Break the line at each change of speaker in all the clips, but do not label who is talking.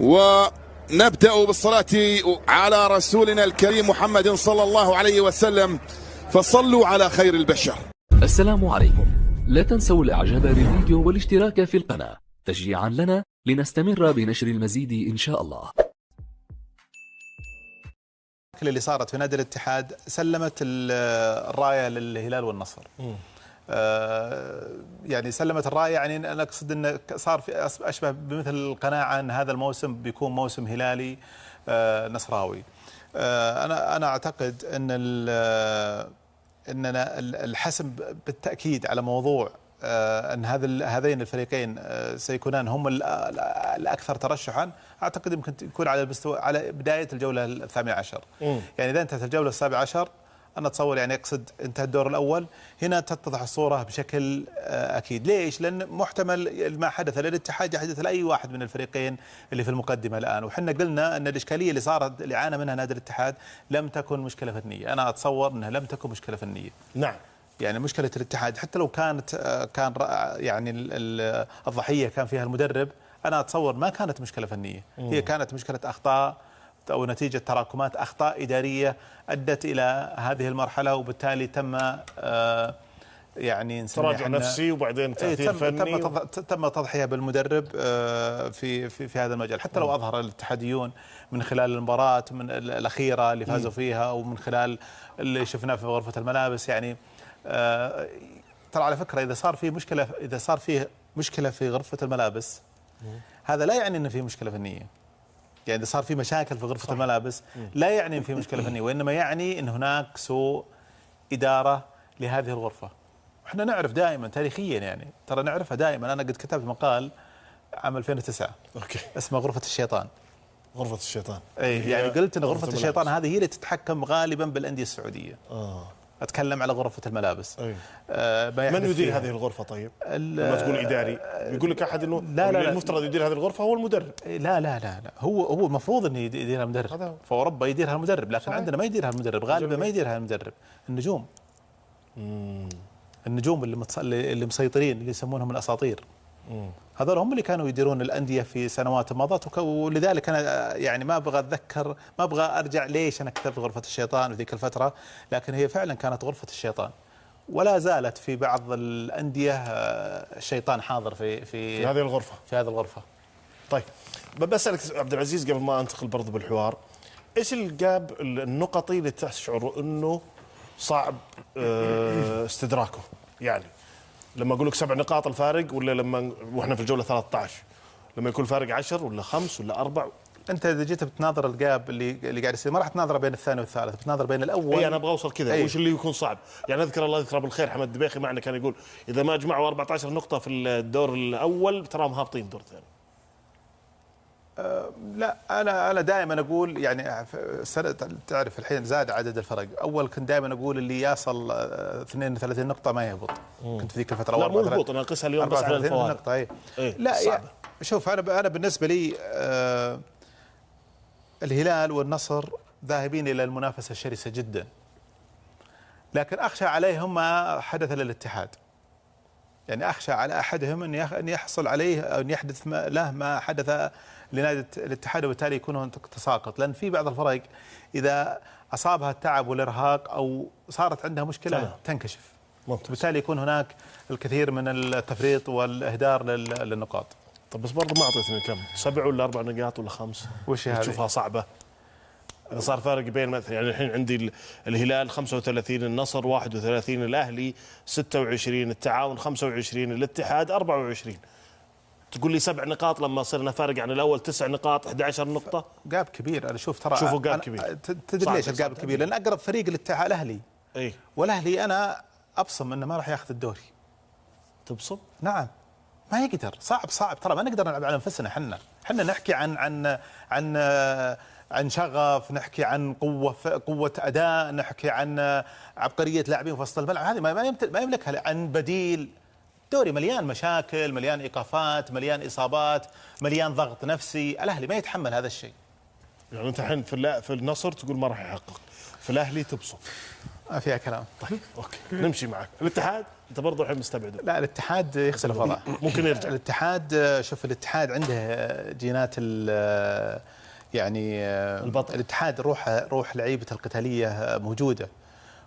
ونبدأ بالصلاة على رسولنا الكريم محمد صلى الله عليه وسلم، فصلوا على خير البشر.
السلام عليكم. لا تنسوا الاعجاب بالفيديو والاشتراك في القناة تشجيعا لنا لنستمر بنشر المزيد ان شاء الله.
اللي صارت في نادي الاتحاد سلمت الراية للهلال والنصر. يعني سلمت الراية، يعني أنا أقصد أنه صار في أشبه بمثل القناعة أن هذا الموسم بيكون موسم هلالي نصراوي. أنا أعتقد أن أننا الحسم بالتأكيد على موضوع أن هذين الفريقين سيكونان هم الأكثر ترشحا. أعتقد يمكن يكون على بداية الجولة 18. يعني إذا انتهت الجولة 17 أنا أتصور، يعني أقصد انتهى الدور الأول، هنا تتضح الصورة بشكل أكيد. ليش؟ لأن محتمل ما حدث للاتحاد يحدث لأي واحد من الفريقين اللي في المقدمة الآن. وحنا قلنا أن الإشكالية اللي صارت اللي عانى منها نادي الاتحاد لم تكن مشكلة فنية. أنا أتصور أنها لم تكن مشكلة فنية.
نعم.
يعني مشكلة الاتحاد حتى لو كان يعني الضحية كان فيها المدرب، أنا أتصور ما كانت مشكلة فنية. هي كانت مشكلة أخطاء أو نتيجة تراكمات أخطاء إدارية أدت إلى هذه المرحلة، وبالتالي تم يعني
تراجع نفسي وبعدين تأثير فني.
تم تضحية بالمدرب في هذا المجال. حتى لو أظهر الاتحاديون من خلال المباراة من الأخيرة اللي فازوا فيها ومن خلال اللي شفناه في غرفة الملابس، يعني ترى على فكرة إذا صار فيه مشكلة في غرفة الملابس، هذا لا يعني أن في مشكلة فنية. يعني إذا صار في مشاكل في غرفة الملابس لا يعني أن في مشكلة فنية، وإنما يعني أن هناك سوء إدارة لهذه الغرفة. وإحنا نعرف دائما تاريخيا، يعني ترى نعرفها دائما. أنا قد كتبت مقال عام 2009 اسمه غرفة الشيطان.
غرفة الشيطان.
أي يعني قلت أن غرفة الشيطان هذه هي اللي تتحكم غالبا بالأندية السعودية. أتكلم على غرفة الملابس.
من يدير هذه الغرفة طيب؟ لما تقول إداري يقول لك أحد إنه لا المفترض يدير هذه الغرفة هو المدرب.
لا هو المفروض إنه يديرها المدرب. في أوروبا يديرها المدرب، لكن عندنا ما يديرها المدرب، غالبا ما يديرها المدرب. النجوم. النجوم اللي مسيطرين، اللي يسمونهم الأساطير. هذول هم اللي كانوا يديرون الأندية في سنوات مضت. ولذلك أنا يعني ما أبغى أرجع ليش أنا كتبت غرفة الشيطان في ذيك الفترة، لكن هي فعلا كانت غرفة الشيطان، ولا زالت في بعض الأندية الشيطان حاضر في
هذه الغرفة.
في هذه الغرفة.
طيب بسألك عبد العزيز قبل ما أنتقل برضو بالحوار، إيش الجاب النقطي اللي تشعر إنه صعب استدراكه؟ يعني لما أقول لك 7 نقاط الفارق، ولا لما وإحنا في الجولة 13 لما يكون الفارق 10 ولا 5 ولا 4؟
انت اذا جيت بتناظر الجاب اللي قاعد يصير، ما راح تناظره بين الثاني والثالث، بتناظر بين الاول.
اي انا ابغى اوصل كذا. وش اللي يكون صعب؟ يعني اذكر الله يذكره بالخير حمد دبيخي معنا كان يقول اذا ما جمعوا 14 نقطه في الدور الاول تراهم هابطين الدور الثاني.
لا انا دائما اقول، يعني تعرف الحين زاد عدد الفرق. اول كنت دائما اقول اللي يصل 32 نقطه ما يهبط. كنت في ذيك الفتره.
لا مو هبوط، انا اقيسها اليوم بس على الفوارق.
نقطه. لا صعبة. شوف انا بالنسبه لي الهلال والنصر ذاهبين إلى المنافسة الشرسة جدا، لكن أخشى عليهم ما حدث للاتحاد. يعني أخشى على أحدهم أن يحصل عليه أو أن يحدث له ما حدث لنادي الاتحاد، وبالتالي يكون تساقط. لأن في بعض الفرق إذا أصابها التعب والإرهاق أو صارت عندها مشكلة تنكشف، وبالتالي يكون هناك الكثير من التفريط والإهدار للنقاط.
طب بس برضه ما أعطيتني كم، 7 ولا 4 نقاط ولا 5؟
وش هذه؟
تشوفها صعبة؟ إذا صار فارق بين مثلا، يعني الحين عندي الهلال 35، النصر 31، الأهلي 26، التعاون 25، الاتحاد 24. تقول لي 7 نقاط لما صرنا فارق عن الأول 9 نقاط 11 نقطة.
جاب كبير. أنا شوفه
جاب كبير.
تدري ليش الجاب كبير؟ لأن أقرب فريق للاتحاد الأهلي. والأهلي أنا أبصم إنه ما راح ياخذ الدوري.
تبصم؟
نعم ما يقدر. صعب ترى. ما نقدر نلعب على انفسنا. احنا نحكي عن شغف، نحكي عن قوة أداء، نحكي عن عبقرية لاعبين في وسط الملعب. هذه ما يملكها. عن بديل. دوري مليان مشاكل، مليان إيقافات، مليان إصابات، مليان ضغط نفسي. الأهلي ما يتحمل هذا الشيء.
يعني أنت الحين في النصر تقول ما راح يحقق، في الأهلي تبصم.
ما فيها كلام.
طيب اوكي نمشي معك. الاتحاد انت برضه الحين مستبعده.
لا الاتحاد يختلف وضعه،
ممكن يرجع.
الاتحاد شوف الاتحاد عنده جينات يعني
البطل.
الاتحاد روح لعيبه القتاليه موجوده،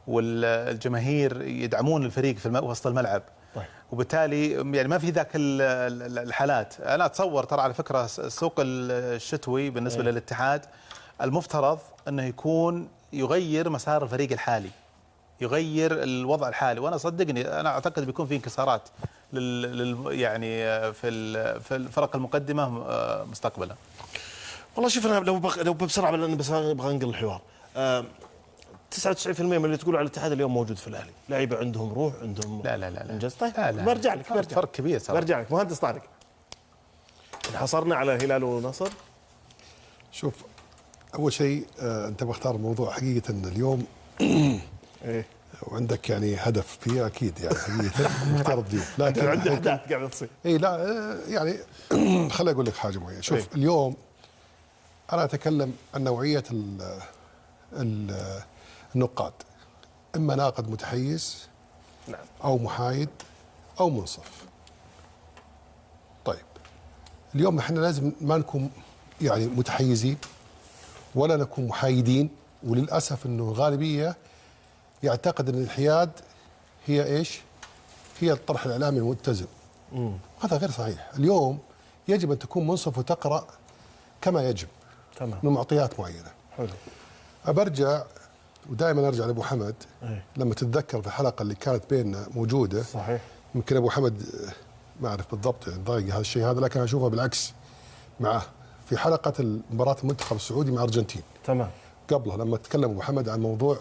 والجماهير يدعمون الفريق في وسط الملعب.
طيب.
وبالتالي يعني ما في ذاك الحالات. انا اتصور ترى على فكره السوق الشتوي بالنسبه للاتحاد المفترض انه يكون يغير مسار الفريق الحالي، يغير الوضع الحالي، وانا صدقني انا اعتقد بيكون في انكسارات يعني في الفرق المقدمه مستقبلا.
والله شوف انا لو بسرعه لان بس ابغى انقل الحوار. 99% من اللي تقولوا على الاتحاد اليوم موجود في الاهلي، لعيبه عندهم روح، عندهم
لا
انجاز. طيب
لا لا
برجع لك
فرق كبير صراحه.
برجع لك مهندس طارق. انحصرنا على الهلال والنصر.
شوف اول شيء انت مختار الموضوع حقيقه اليوم
ايه
وعندك يعني هدف فيه اكيد يعني حقيقه مختار الضيوف، لكن
عندي احداث قاعده تصير.
اي لا يعني خليني اقول لك حاجه معينه. شوف
إيه؟
اليوم انا اتكلم عن نوعيه النقاد، اما ناقد متحيز
نعم
او محايد او منصف. طيب اليوم احنا لازم ما نكون يعني متحيزين ولا نكون محايدين، وللاسف انه الغالبيه يعتقد ان الحياد هي ايش؟ هي الطرح الاعلامي المتزن. هذا غير صحيح. اليوم يجب ان تكون منصف وتقرا كما يجب.
تمام.
من معطيات معينه.
حلو.
برجع ودائما ارجع لابو حمد.
إيه؟
لما تتذكر في الحلقه اللي كانت بيننا موجوده
صحيح.
يمكن ابو حمد ما اعرف بالضبط يعني ضايق هذا الشيء هذا، لكن اشوفه بالعكس معه في حلقه مباراه المنتخب السعودي مع الارجنتين.
تمام.
قبلها لما تكلم ابو حمد عن موضوع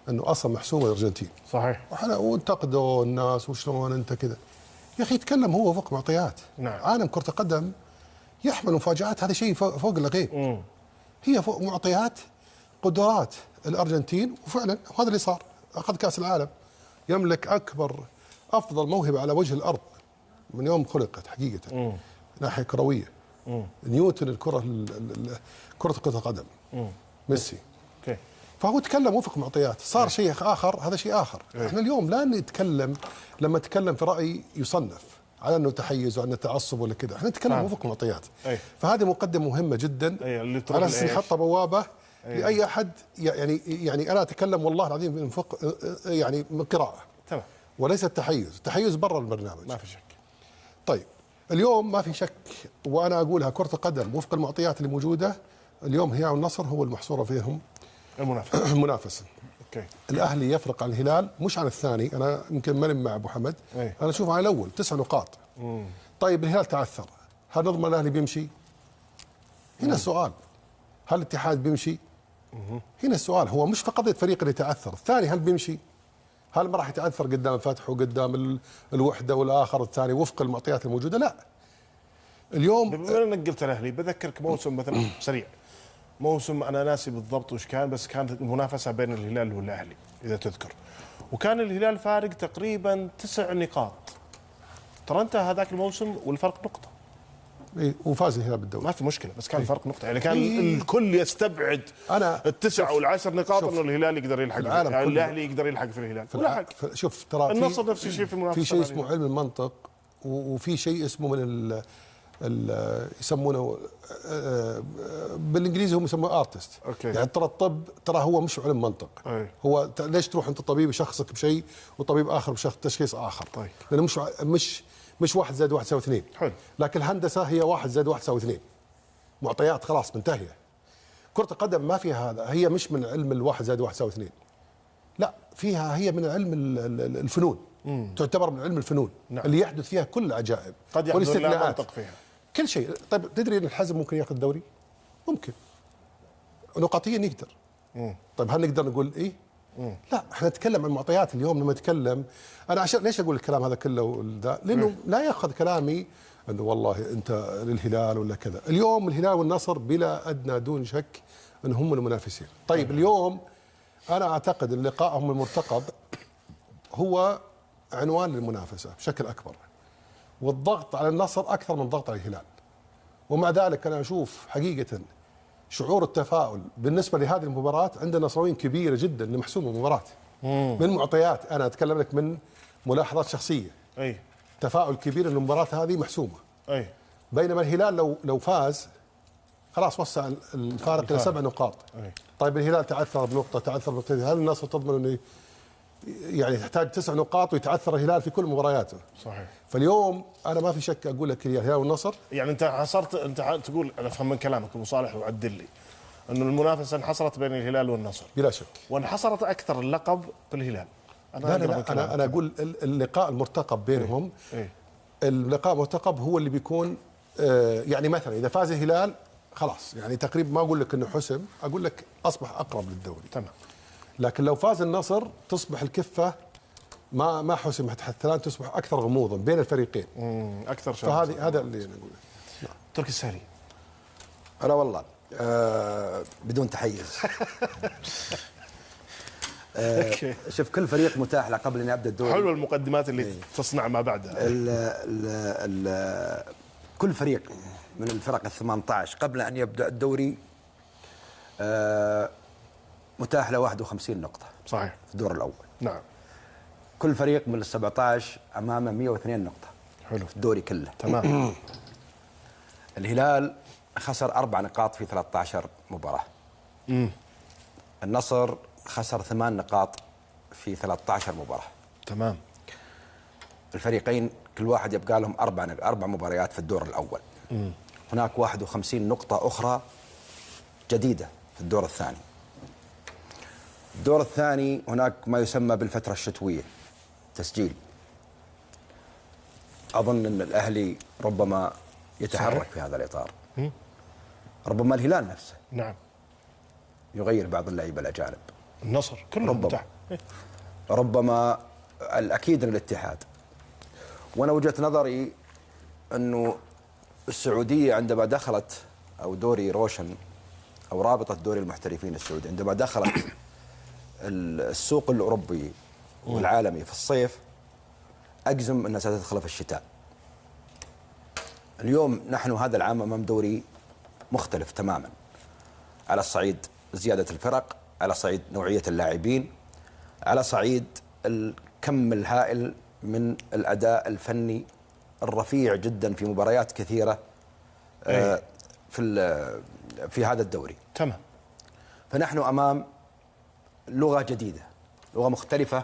انه اصلا محسومه الارجنتين.
صحيح.
وانتقدوا الناس وشلون انت كذا. يا اخي يتكلم هو فوق معطيات.
نعم.
عالم كره القدم يحمل مفاجات، هذا شيء فوق الغيب. هي فوق معطيات قدرات الارجنتين، وفعلا وهذا اللي صار. اخذ كاس العالم، يملك افضل موهبه على وجه الارض من يوم خلقت حقيقه. ناحيه كرويه. نيوتن كره القدم. ميسي.
اوكي.
فهو تكلم وفق معطيات، صار شيء اخر، هذا شيء اخر. احنا اليوم لا نتكلم لما نتكلم في راي يصنف على انه تحيز وانه تعصب ولا كذا، احنا نتكلم وفق معطيات. فهذه مقدمه مهمه جدا على اساس نحط بوابه لاي احد يعني انا اتكلم والله العظيم من فوق يعني من قراءه.
تمام.
وليس التحيز برا البرنامج.
ما في شك.
طيب اليوم ما في شك، وانا اقولها كره القدم وفق المعطيات اللي موجوده اليوم هي والنصر هو المحصوره فيهم المنافسه.
اوكي.
الاهلي يفرق عن الهلال مش عن الثاني، انا يمكن ماني مع ابو حمد. انا اشوف على الاول 9 نقاط. طيب الهلال تعثر، هل نضمن الاهلي بيمشي؟ هنا السؤال، هل الاتحاد بيمشي؟ هنا السؤال هو مش في قضيه فريق اللي تعثر، الثاني هل بيمشي؟ هل ما راح يتعثر قدام الفتح وقدام الوحده والاخر الثاني وفق المعطيات الموجوده؟ لا. اليوم
بما انك قلت الاهلي بذكرك موسم مثلا سريع، موسم انا ناسي بالضبط وش كان، بس كانت المنافسه بين الهلال والاهلي اذا تذكر، وكان الهلال فارق تقريبا 9 نقاط. ترى انت هذاك الموسم والفرق نقطه.
وفاز الهلال بالدوري.
ما في مشكله، بس كان الفرق نقطه، يعني كان الكل يستبعد التسع والعشر نقاط انه الهلال يقدر يلحق، يعني الاهلي يقدر يلحق في الهلال.
شوف ترى
النصر نفس الشيء في المنافسه،
في شيء اسمه علم المنطق، وفي شيء اسمه من يسمونه بالانجليزي هم يسموه ارتست. يعني ترى الطب ترى هو مش علم منطق. هو ليش تروح انت طبيب يشخصك بشيء وطبيب اخر بشخص تشخيص اخر؟ لانه مش 1 زائد 1 يساوي 2.
حلو.
لكن الهندسه هي 1 زائد 1 يساوي 2. معطيات خلاص منتهيه. كره القدم ما فيها هذا، هي مش من علم الواحد زائد 1 يساوي 2. لا، فيها هي من علم الفنون. تعتبر من علم الفنون.
نعم.
اللي يحدث فيها كل العجائب
قد يحدث لا منطق فيها
كل شيء. طيب تدري ان الحزم ممكن ياخذ الدوري؟ ممكن نقاطيا يقدر. طيب هل نقدر نقول ايه؟ لا، احنا نتكلم عن معطيات اليوم. لما نتكلم انا عشان ليش اقول الكلام هذا كله لانه لا ياخذ كلامي انه والله انت للهلال ولا كذا. اليوم الهلال والنصر بلا ادنى دون شك ان هم المنافسين. طيب اليوم انا اعتقد ان لقائهم المرتقب هو عنوان للمنافسه بشكل اكبر، والضغط على النصر اكثر من الضغط على الهلال. ومع ذلك انا اشوف حقيقه شعور التفاؤل بالنسبه لهذه المباراه عند النصراويين كبيره جدا لمحسوم المباراه. من معطيات، انا اتكلم لك من ملاحظات شخصيه،
اي
تفاؤل كبير ان المباراه هذه محسومه.
اي
بينما الهلال لو فاز خلاص وسع الفارق الى 7 نقاط.
أي.
طيب الهلال تعثر بنقطه، تعثر بنقطتين، هل النصر تضمن انه يعني تحتاج 9 نقاط ويتعثر الهلال في كل مبارياته؟
صحيح.
فاليوم انا ما في شك اقول لك الهلال والنصر.
يعني انت حصرت، انت تقول، انا افهم من كلامك ابو صالح وعدل لي انه المنافسه انحصرت بين الهلال والنصر
بلا شك.
وانحصرت اكثر اللقب بالهلال.
انا اقول اللقاء المرتقب بينهم.
إيه؟
اللقاء المرتقب هو اللي بيكون يعني مثلا اذا فاز الهلال خلاص يعني تقريبا، ما اقول لك انه حسم، اقول لك اصبح اقرب للدوري.
تمام.
لكن لو فاز النصر تصبح الكفه ما حسمت حتى الان، تصبح اكثر غموضا بين الفريقين.
اكثر شيء.
فهذا اللي انا اقوله.
تركي السهري.
هلا والله بدون تحيز. شوف كل فريق متاح له قبل ان يبدا الدوري.
حلوه المقدمات اللي تصنع ما بعدها.
كل فريق من الفرق ال 18 قبل ان يبدا الدوري متاح له 51 نقطه.
صحيح.
في الدور الاول.
نعم.
كل فريق من ال 17 امامه 102 نقطه.
حلو.
في الدوري كله.
تمام.
الهلال خسر 4 نقاط في 13 مباراه. النصر خسر 8 نقاط في 13 مباراه.
تمام.
الفريقين كل واحد يبقى لهم 4 مباريات في الدور الاول. هناك 51 نقطه اخرى جديده في الدور الثاني. الدور الثاني هناك ما يسمى بالفتره الشتويه، تسجيل. اظن ان الاهلي ربما يتحرك صحيح. في هذا الاطار. ربما الهلال نفسه
نعم
يغير بعض اللعيبه الاجانب.
النصر كله متاح.
ربما الاكيد الاتحاد. وانا وجهه نظري انه السعوديه عندما دخلت، او دوري روشن او رابطه دوري المحترفين السعودي عندما دخلت السوق الاوروبي والعالمي في الصيف، اجزم انها ستدخل في الشتاء. اليوم نحن هذا العام امام دوري مختلف تماما، على صعيد زياده الفرق، على صعيد نوعيه اللاعبين، على صعيد الكم الهائل من الاداء الفني الرفيع جدا في مباريات كثيره في هذا الدوري.
تمام.
فنحن امام لغه جديده، لغه مختلفه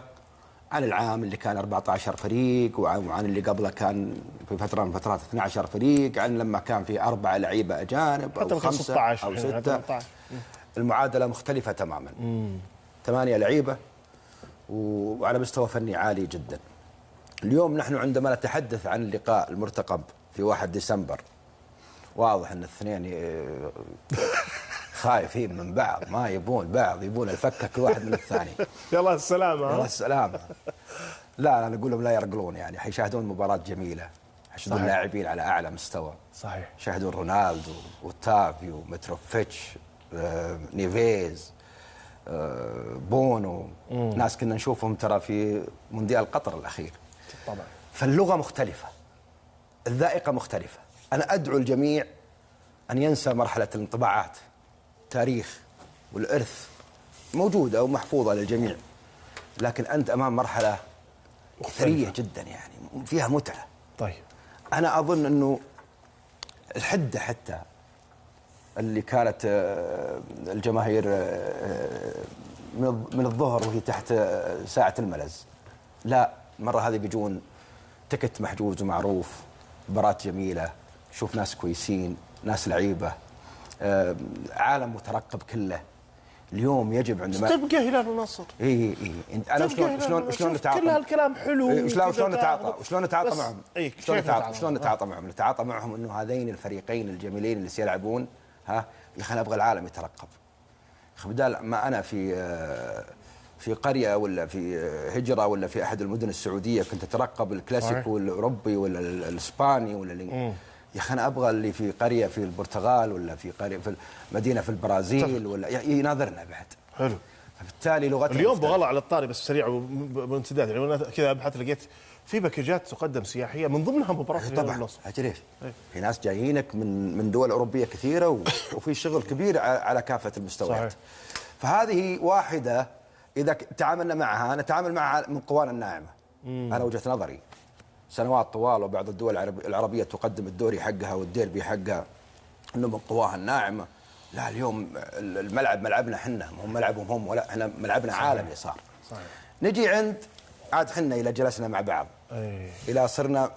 عن العام اللي كان 14 فريق، وعن اللي قبله كان في فتره من فترات 12 فريق، عن لما كان في 4 لعيبه اجانب او 5
16
او 6. المعادله مختلفه تماما. 8 لعيبه وعلى مستوى فني عالي جدا. اليوم نحن عندما نتحدث عن اللقاء المرتقب في 1 ديسمبر، واضح ان الاثنين خايفين من بعض، ما يبون بعض، يبون الفكه كل واحد من الثاني.
يلا السلامه.
يلا السلامه. لا انا اقول لهم لا يرقلون، يعني حيشاهدون مباراه جميله، حيشاهدون لاعبين على اعلى مستوى.
صحيح.
شاهدون رونالدو وتافيو متروفيتش، نيفيز، بونو، ناس كنا نشوفهم ترى في مونديال قطر الاخير.
طبعا.
فاللغه مختلفه، الذائقه مختلفه. انا ادعو الجميع ان ينسى مرحله الانطباعات. تاريخ والارث موجوده ومحفوظه للجميع، لكن انت امام مرحله ثريه جدا، يعني فيها متعه.
طيب.
انا اظن انه الحده حتى اللي كانت الجماهير من الظهر وهي تحت ساعه الملز، لا، المره هذه بيجون تكت محجوز ومعروف، مباراه جميله، شوف ناس كويسين، ناس لعيبه، عالم مترقب كله. اليوم يجب عندما
تبقى هلال ونصر.
اي انا شلون نتعاطى؟
كل هالكلام حلو.
شلون نتعاطى معهم؟ شلون نتعاطى معهم؟ نتعاطى معهم انه هذين الفريقين الجميلين اللي سيلعبون، ها يا اخي انا ابغى العالم يترقب. يا اخي بدال ما انا في قريه ولا في هجره ولا في احد المدن السعوديه كنت اترقب الكلاسيكو الاوروبي ولا الاسباني ولا يا اخي انا ابغى اللي في قريه في البرتغال ولا في قريه في مدينه في البرازيل ولا يناظرنا بعد.
حلو.
فبالتالي لغتنا
اليوم بغلى على الطاري بس سريع بامتداد، يعني انا كذا ابحث لقيت في باكجات تقدم سياحيه من ضمنها مباراه الهلال والنصر.
طبعا ليش؟ في ناس جايينك من دول اوروبيه كثيره وفي شغل كبير على كافه المستويات. صحيح. فهذه واحده اذا تعاملنا معها نتعامل معها من قوانا الناعمه. انا وجهه نظري سنوات طوال، وبعض الدول العربيه تقدم الدوري حقها والديربي حقها انه من قواها الناعمه. لا، اليوم الملعب ملعبنا احنا، مو ملعبهم هم، ولا احنا ملعبنا عالمي صار. صحيح. نجي عند عاد حنا الى جلسنا مع بعض، الى صرنا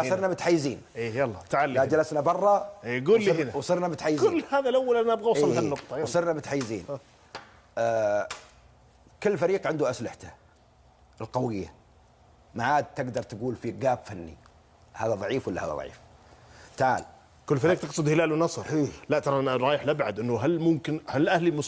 صرنا متحيزين.
يلا تعال
لا جلسنا برا،
قول لي هنا،
وصرنا متحيزين.
كل هذا الاول انا ابغى اوصل لهالنقطه.
وصرنا متحيزين. كل فريق عنده اسلحته القويه، ما عاد تقدر تقول في جاب فني هذا ضعيف ولا هذا ضعيف. تعال
كل فريق تقصد هلال ونصر؟ لا ترى انا رايح لبعد، انه هل ممكن الاهلي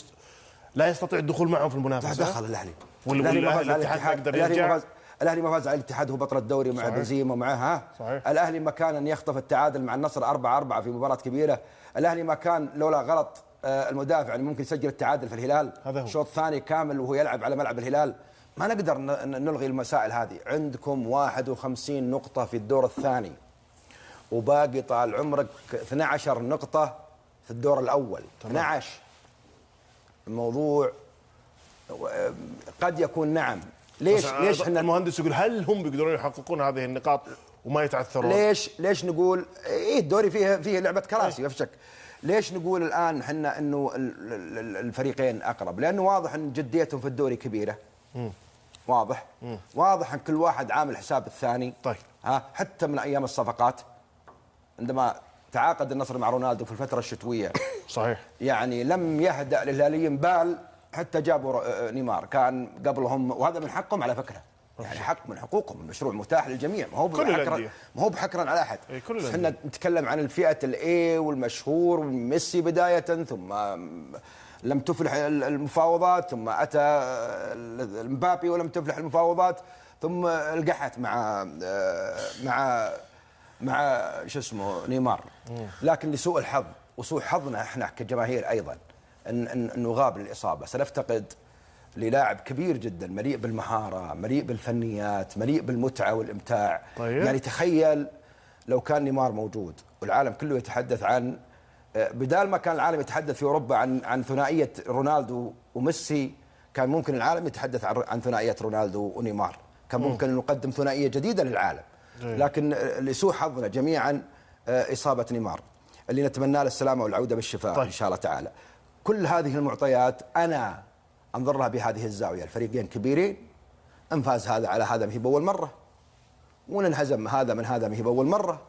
لا يستطيع الدخول معهم في المنافسه؟
دخل الاهلي
الاتحاد يقدر يرجع.
الاهلي ما فاز على الاتحاد، هو بطل الدوري مع بنزيما ومعها. الاهلي ما كان ان يخطف التعادل مع النصر 4-4 في مباراه كبيره. الاهلي ما كان لولا غلط المدافع يعني ممكن يسجل التعادل في الهلال شوط ثاني كامل وهو يلعب على ملعب الهلال. ما نقدر نلغي المسائل هذه. عندكم 51 نقطه في الدور الثاني، وباقي طال عمرك 12 نقطه في الدور الاول. 12. الموضوع قد يكون نعم. ليش احنا
المهندس يقول هل هم بيقدرون يحققون هذه النقاط وما يتعثرون؟
ليش نقول الدوري فيه لعبه كراسي ما في شك. ليش نقول الان احنا انه الفريقين اقرب؟ لانه واضح ان جديتهم في الدوري كبيره. واضح ان كل واحد عامل حساب الثاني.
طيب
حتى من ايام الصفقات عندما تعاقد النصر مع رونالدو في الفتره الشتويه
صحيح،
يعني لم يهدأ الهلاليين بال حتى جابوا نيمار. كان قبلهم، وهذا من حقهم على فكره، يعني حق من حقوقهم، المشروع متاح للجميع، ما هو بحكرا على احد. احنا نتكلم عن الفئه الاي والمشهور وميسي بدايه، ثم لم تفلح المفاوضات، ثم اتى المبابي ولم تفلح المفاوضات، ثم القحت مع شو اسمه نيمار. لكن لسوء الحظ وسوء حظنا احنا كجماهير ايضا ان نغاب للاصابه. سنفتقد للاعب كبير جدا، مليء بالمهاره، مليء بالفنيات، مليء بالمتعه والامتاع.
طيب.
يعني تخيل لو كان نيمار موجود والعالم كله يتحدث عن، بدال ما كان العالم يتحدث في اوروبا عن ثنائيه رونالدو وميسي، كان ممكن العالم يتحدث عن ثنائيه رونالدو ونيمار. كان ممكن نقدم ثنائيه جديده للعالم. لكن لسوء حظنا جميعا اصابه نيمار اللي نتمنى له السلامه والعوده بالشفاء. طيب. ان شاء الله تعالى. كل هذه المعطيات انا انظر لها بهذه الزاويه، الفريقين كبيرين، ان فاز هذا على هذا ما هي باول مره، وننهزم هذا من هذا ما هي باول مره.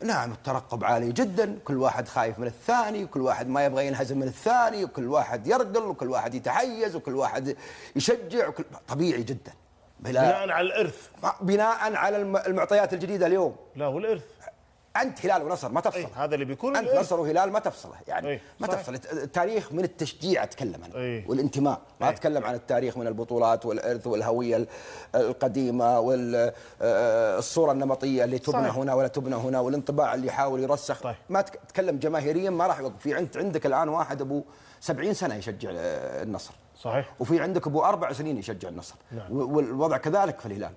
نعم الترقب عالي جدا، كل واحد خايف من الثاني، وكل واحد ما يبغى ينهزم من الثاني، وكل واحد يرقل، وكل واحد يتحيز، وكل واحد يشجع، طبيعي جدا.
بناء على الارث،
بناء على المعطيات الجديدة اليوم.
لا هو الارث.
انت هلال ونصر ما تفصل.
هذا اللي بيكون
انت
الارث.
نصر وهلال ما تفصله يعني. ما تفصل. التاريخ من التشجيع اتكلم انا. والانتماء، ما اتكلم عن التاريخ من البطولات والارث والهويه القديمه والصوره النمطيه اللي تبنى هنا ولا تبنى هنا، والانطباع اللي يحاول يرسخ. ما تتكلم جماهيريا، ما راح يوقف. في عندك الان واحد ابو 70 سنه يشجع النصر.
صحيح.
وفي عندك ابو 4 سنين يشجع النصر. نعم. والوضع كذلك في الهلال.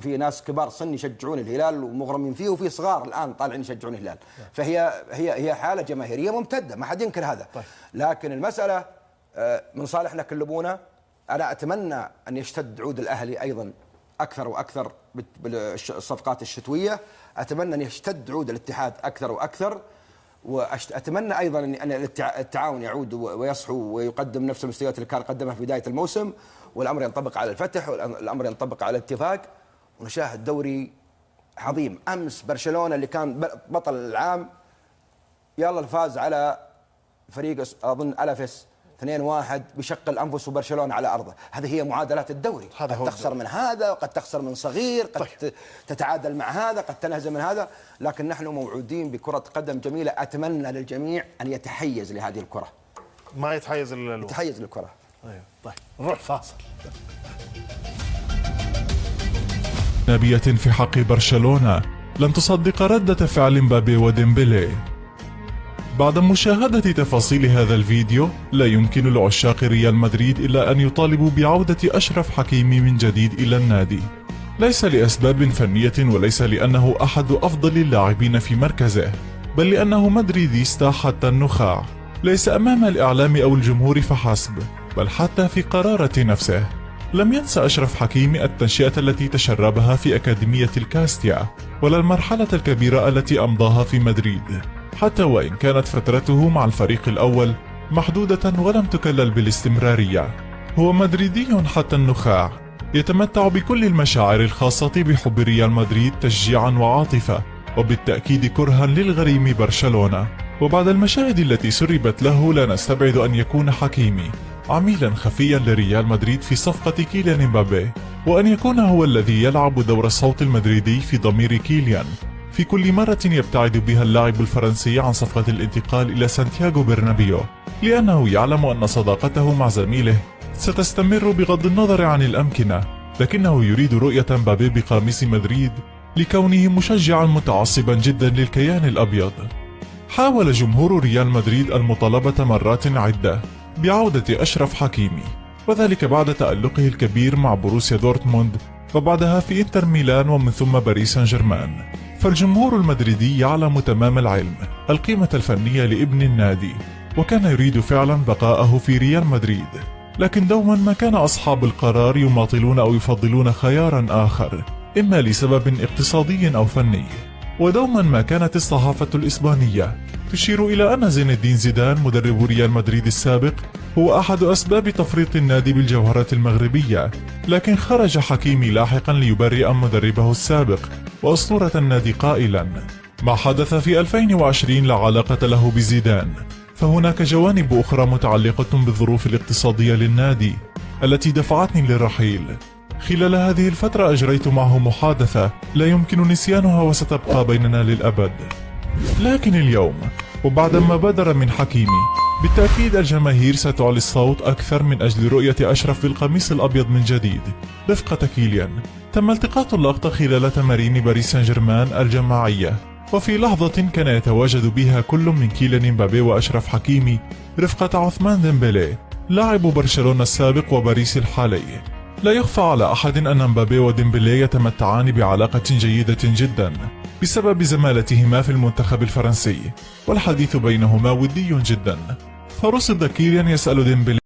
في ناس كبار سن يشجعون الهلال ومغرمين فيه، وفي صغار الان طالعين يشجعون الهلال. نعم. فهي حاله جماهيريه ممتده، ما حد ينكر هذا. طيب. لكن المساله من صالحنا كلبونا. انا اتمنى ان يشتد عود الاهلي ايضا اكثر واكثر بالصفقات الشتويه. اتمنى ان يشتد عود الاتحاد اكثر واكثر، وأتمنى أيضا أن التعاون يعود ويصحو ويقدم نفس المستويات اللي كان قدمها في بداية الموسم، والأمر ينطبق على الفتح، والأمر ينطبق على الاتفاق، ونشاهد دوري عظيم. أمس برشلونة اللي كان بطل العام يلا الفاز على فريق أظن ألافيس 2-1 بشق الأنفس، وبرشلونة على أرضه. هذه هي معادلات الدوري. قد تخسر من هذا، وقد تخسر من صغير، قد تتعادل مع هذا، قد تنهزم من هذا، لكن نحن موعودين بكرة قدم جميلة. أتمنى للجميع أن يتحيز لهذه الكرة،
ما يتحيز
يتحيز للكرة.
طيب نروح فاصل.
نبية في حق برشلونة لن تصدق ردة فعل مبابي وديمبلي. بعد مشاهدة تفاصيل هذا الفيديو، لا يمكن لعشاق ريال مدريد إلا أن يطالبوا بعودة أشرف حكيمي من جديد إلى النادي، ليس لأسباب فنية، وليس لأنه أحد أفضل اللاعبين في مركزه، بل لأنه مدريديستا حتى النخاع، ليس أمام الإعلام أو الجمهور فحسب، بل حتى في قرارة نفسه. لم ينسى أشرف حكيمي التنشئة التي تشربها في أكاديمية الكاستيا ولا المرحلة الكبيرة التي أمضاها في مدريد، حتى وإن كانت فترته مع الفريق الأول محدودة ولم تكلل بالاستمرارية. هو مدريدي حتى النخاع، يتمتع بكل المشاعر الخاصة بحب ريال مدريد تشجيعا وعاطفة، وبالتأكيد كرها للغريم برشلونة. وبعد المشاهد التي سربت له لا نستبعد أن يكون حكيمي عميلا خفيا لريال مدريد في صفقة كيليان امبابي، وأن يكون هو الذي يلعب دور الصوت المدريدي في ضمير كيليان في كل مرة يبتعد بها اللاعب الفرنسي عن صفقة الانتقال إلى سانتياغو برنابيو، لأنه يعلم أن صداقته مع زميله ستستمر بغض النظر عن الأمكنة، لكنه يريد رؤية امبابي بقميص مدريد لكونه مشجعا متعصبا جدا للكيان الأبيض. حاول جمهور ريال مدريد المطالبة مرات عدة بعودة أشرف حكيمي، وذلك بعد تألقه الكبير مع بروسيا دورتموند وبعدها في انتر ميلان ومن ثم باريس سان جيرمان. فالجمهور المدريدي يعلم تمام العلم القيمة الفنية لابن النادي، وكان يريد فعلا بقاءه في ريال مدريد، لكن دوما ما كان أصحاب القرار يماطلون أو يفضلون خيارا آخر، إما لسبب اقتصادي أو فني. ودوما ما كانت الصحافة الإسبانية تشير إلى أن زين الدين زيدان مدرب ريال مدريد السابق هو أحد أسباب تفريط النادي بالجوهرة المغربية، لكن خرج حكيمي لاحقا ليبرئ مدربه السابق وأسطورة النادي قائلا: ما حدث في 2020 لا علاقة له بزيدان، فهناك جوانب أخرى متعلقة بالظروف الاقتصادية للنادي التي دفعتني للرحيل. خلال هذه الفترة أجريت معه محادثة لا يمكن نسيانها وستبقى بيننا للأبد. لكن اليوم وبعدما بدر من حكيمي بالتأكيد الجماهير ستعلي الصوت أكثر من أجل رؤية أشرف بالقميص الأبيض من جديد رفقة كيليان. تم التقاط اللقطة خلال تمارين باريس سان جيرمان الجماعية، وفي لحظة كان يتواجد بها كل من كيليان امبابي وأشرف حكيمي رفقة عثمان ديمبلي لاعب برشلونة السابق وباريس الحالي. لا يخفى على أحد أن امبابي وديمبلي يتمتعان بعلاقة جيدة جدا بسبب زمالتهما في المنتخب الفرنسي، والحديث بينهما ودي جدا. فرصد كيليان يسأل ديمبلي